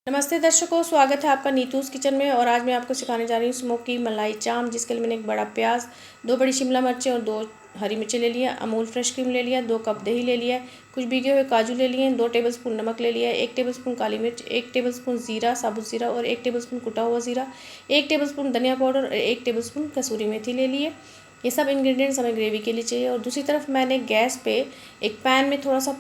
नमस्ते दर्शकों, स्वागत है आपका नीतूज़ किचन में। और आज मैं आपको सिखाने जा रही हूँ स्मोकी मलाई चाम, जिसके लिए मैंने एक बड़ा प्याज, 2 बड़ी शिमला मिर्चें और 2 हरी मिर्चें ले लिया, अमूल फ्रेश क्रीम ले लिया, 2 कप दही ले लिया, कुछ भीगे हुए काजू ले लिए, 2 टेबलस्पून नमक ले लिया, 1 टेबलस्पून काली मिर्च, 1 टेबलस्पून ज़ीरा, साबुत ज़ीरा और 1 टेबलस्पून कुटा हुआ ज़ीरा, 1 टेबलस्पून धनिया पाउडर और 1 टेबलस्पून कसूरी मेथी ले लिए। ये सब इंग्रेडिएंट्स हमें ग्रेवी के लिए चाहिए। और दूसरी तरफ मैंने गैस पे एक पैन में थोड़ा सा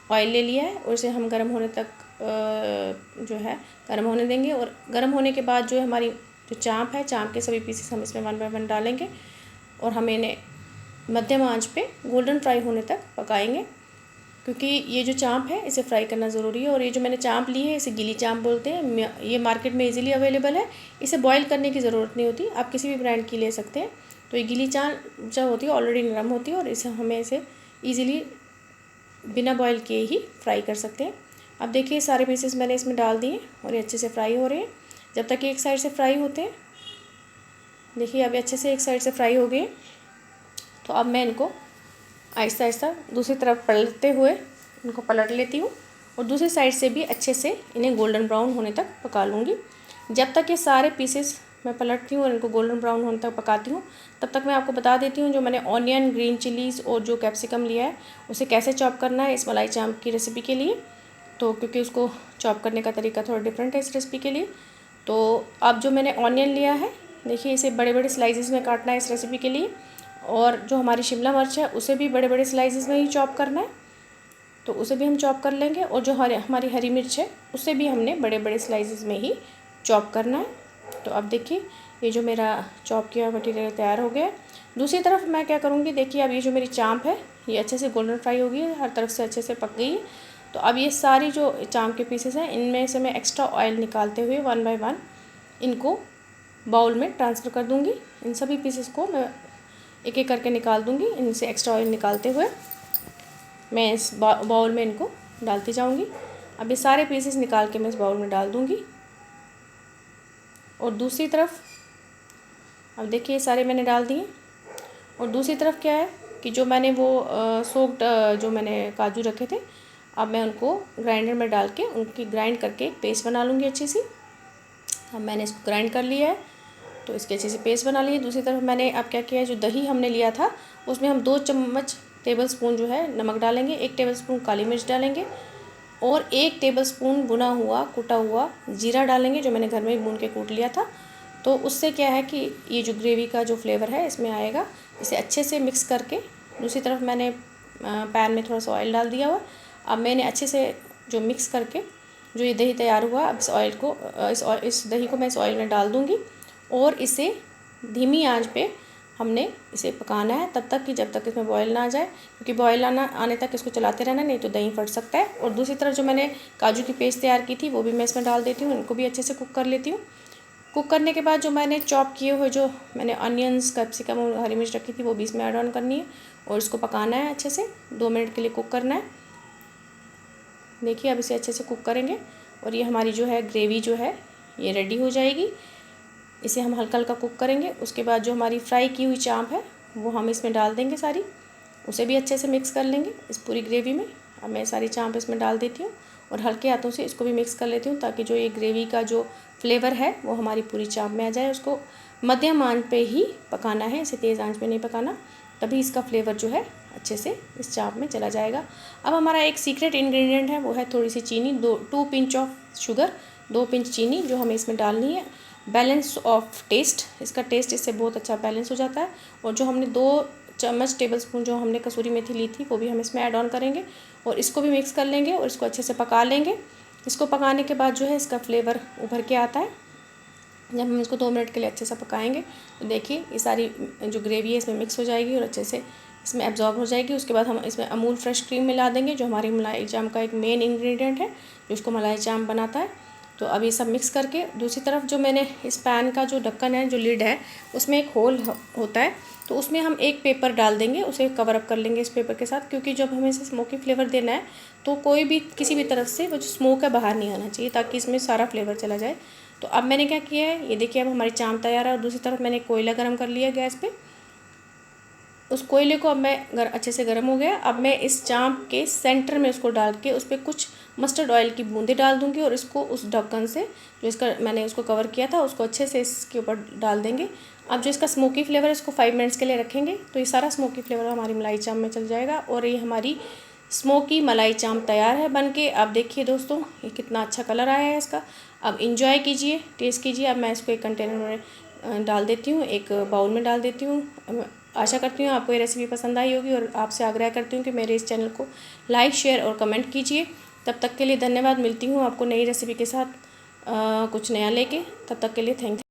ऑयल ले लिया है और इसे हम गर्म होने तक जो है गर्म होने देंगे। और गर्म होने के बाद जो है हमारी जो चाँप है, चाँप के सभी पीसेस हम इसमें 1 बाय 1 डालेंगे और हम इन्हें मध्यम आंच पे गोल्डन फ्राई होने तक पकाएंगे, क्योंकि ये जो चाँप है इसे फ्राई करना ज़रूरी है। और ये जो मैंने चाँप ली है इसे गीली चाँप बोलते हैं। ये मार्केट में इजीली अवेलेबल है, इसे बॉईल करने की ज़रूरत नहीं होती, आप किसी भी ब्रांड की ले सकते हैं। तो ये गीली चाँप जो होती है ऑलरेडी नरम होती है और इसे हमें इसे ईज़िली बिना बॉईल किए ही फ्राई कर सकते हैं। अब देखिए सारे पीसेस मैंने इसमें डाल दिए और ये अच्छे से फ्राई हो रहे हैं। जब तक कि एक साइड से फ्राई होते हैं, देखिए अभी अच्छे से एक साइड से फ्राई हो गए। तो अब मैं इनको आहिस्ता आहिस्ता दूसरी तरफ पलटते हुए इनको पलट लेती हूँ और दूसरी साइड से भी अच्छे से इन्हें गोल्डन ब्राउन होने तक पका लूँगी। जब तक ये सारे पीसेस मैं पलटती हूँ और इनको गोल्डन ब्राउन होने तक पकाती हूँ, तब तक मैं आपको बता देती हूँ जो मैंने ऑनियन, ग्रीन चिलीज़ और जो कैप्सिकम लिया है उसे कैसे चॉप करना है इस मलाई चाँप की रेसिपी के लिए। तो क्योंकि उसको चॉप करने का तरीका थोड़ा डिफरेंट है इस रेसिपी के लिए। तो अब जो मैंने ऑनियन लिया है, देखिए इसे बड़े बड़े स्लाइसेस में काटना है इस रेसिपी के लिए। और जो हमारी शिमला मिर्च है उसे भी बड़े बड़े स्लाइसेस में ही चॉप करना है, तो उसे भी हम चॉप कर लेंगे। और जो हमारी हरी मिर्च है उसे भी हमने बड़े बड़े स्लाइसेस में ही चॉप करना है। तो अब देखिए ये जो मेरा चॉप किया मटीरियल तैयार हो गया है। दूसरी तरफ मैं क्या करूँगी, देखिए अब ये जो मेरी चाँप है ये अच्छे से गोल्डन फ्राई हो गई है, हर तरफ से अच्छे से पक गई है। तो अब ये सारी जो चाँप के पीसेस हैं इनमें से मैं एक्स्ट्रा ऑयल निकालते हुए 1 बाय 1 इनको बाउल में ट्रांसफ़र कर दूँगी। इन सभी पीसेस को मैं एक एक करके निकाल दूँगी। इनसे एक्स्ट्रा ऑयल निकालते हुए मैं इस बाउल में इनको डालती जाऊँगी। अब ये सारे पीसेस निकाल के मैं इस बाउल में डाल दूँगी। और दूसरी तरफ अब देखिए सारे मैंने डाल दिए। और दूसरी तरफ क्या है कि जो मैंने वो सोक्ड जो मैंने काजू रखे थे, अब मैं उनको ग्राइंडर में डाल के उनकी ग्राइंड करके पेस्ट बना लूँगी अच्छी सी। अब मैंने इसको ग्राइंड कर लिया है, तो इसकी अच्छी सी पेस्ट बना ली है। दूसरी तरफ मैंने अब क्या किया है, जो दही हमने लिया था उसमें हम 2 चम्मच टेबलस्पून जो है नमक डालेंगे, 1 टेबलस्पून काली मिर्च डालेंगे और 1 टेबलस्पून भुना हुआ कुटा हुआ ज़ीरा डालेंगे, जो मैंने घर में ही भून के कूट लिया था। तो उससे क्या है कि ये जो ग्रेवी का जो फ्लेवर है इसमें आएगा। इसे अच्छे से मिक्स करके दूसरी तरफ मैंने पैन में थोड़ा सा ऑयल डाल दिया हुआ। अब मैंने अच्छे से जो मिक्स करके जो ये दही तैयार हुआ, अब इस दही को मैं इस ऑयल में डाल दूँगी और इसे धीमी आंच पे हमने इसे पकाना है तब तक कि जब तक इसमें बॉयल ना आ जाए, क्योंकि बॉयल आने तक इसको चलाते रहना, नहीं तो दही फट सकता है। और दूसरी तरफ जो मैंने काजू की पेस्ट तैयार की थी वो भी मैं इसमें डाल देती हूँ, इनको भी अच्छे से कुक कर लेती हूँ। कुक करने के बाद जो मैंने चॉप किए हुए जो मैंने अनियंस, कैप्सिकम और हरी मिर्च रखी थी वो भी इसमें ऐड ऑन करनी है और इसको पकाना है अच्छे से 2 मिनट के लिए कुक करना है। देखिए अब इसे अच्छे से कुक करेंगे और ये हमारी जो है ग्रेवी जो है ये रेडी हो जाएगी। इसे हम हल्का हल्का कुक करेंगे। उसके बाद जो हमारी फ्राई की हुई चाँप है वो हम इसमें डाल देंगे सारी, उसे भी अच्छे से मिक्स कर लेंगे इस पूरी ग्रेवी में। अब मैं सारी चाँप इसमें डाल देती हूँ और हल्के हाथों से इसको भी मिक्स कर लेती हूँ, ताकि जो ये ग्रेवी का जो फ्लेवर है वो हमारी पूरी चाँप में आ जाए। उसको मध्यम आंच पे ही पकाना है, इसे तेज़ आंच पे नहीं पकाना, तभी इसका फ्लेवर जो है अच्छे से इस चाँप में चला जाएगा। अब हमारा एक सीक्रेट इंग्रेडिएंट है, वो है थोड़ी सी चीनी, 2 पिंच ऑफ शुगर, 2 पिंच चीनी जो हमें इसमें डालनी है। बैलेंस ऑफ टेस्ट, इसका टेस्ट इससे बहुत अच्छा बैलेंस हो जाता है। और जो हमने 2 चम्मच टेबलस्पून जो हमने कसूरी मेथी ली थी वो भी हम इसमें ऐड ऑन करेंगे और इसको भी मिक्स कर लेंगे और इसको अच्छे से पका लेंगे। इसको पकाने के बाद जो है इसका फ्लेवर उभर के आता है जब हम इसको 2 मिनट के लिए अच्छे से पकाएंगे। तो देखिए ये सारी जो ग्रेवी है इसमें मिक्स हो जाएगी और अच्छे से इसमें एब्जॉर्ब हो जाएगी। उसके बाद हम इसमें अमूल फ्रेश क्रीम मिला देंगे, जो हमारी मलाई चाम का एक मेन इंग्रेडिएंट है जो इसको मलाई चाम बनाता है। तो अब ये सब मिक्स करके दूसरी तरफ जो मैंने इस पैन का जो ढक्कन है, जो लिड है, उसमें एक होल होता है, तो उसमें हम एक पेपर डाल देंगे, उसे कवर अप कर लेंगे इस पेपर के साथ, क्योंकि जब हमें इसे स्मोकी फ्लेवर देना है तो कोई भी किसी भी तरफ से वो जो स्मोक है बाहर नहीं आना चाहिए, ताकि इसमें सारा फ्लेवर चला जाए। तो अब मैंने क्या किया है, ये देखिए अब हमारी चाम तैयार है और दूसरी तरफ मैंने कोयला गर्म कर लिया गैस पे। उस कोयले को अब मैं अच्छे से गर्म हो गया। अब मैं इस चाँप के सेंटर में उसको डाल के उस पर कुछ मस्टर्ड ऑयल की बूंदें डाल दूँगी और इसको उस ढक्कन से जो इसका मैंने उसको कवर किया था उसको अच्छे से इसके ऊपर डाल देंगे। अब जो इसका स्मोकी फ्लेवर है इसको 5 मिनट्स के लिए रखेंगे, तो ये सारा स्मोकी फ्लेवर हमारी मलाई चाँप में चल जाएगा और ये हमारी स्मोकी मलाई चाँप तैयार है बनके। अब देखिए दोस्तों ये कितना अच्छा कलर आया है इसका। अब इंजॉय कीजिए, टेस्ट कीजिए। अब मैं इसको एक कंटेनर में डाल देती हूँ, एक बाउल में डाल देती हूँ। आशा करती हूँ आपको ये रेसिपी पसंद आई होगी और आपसे आग्रह करती हूँ कि मेरे इस चैनल को लाइक, शेयर और कमेंट कीजिए। तब तक के लिए धन्यवाद। मिलती हूँ आपको नई रेसिपी के साथ कुछ नया लेके। तब तक के लिए थैंक यू।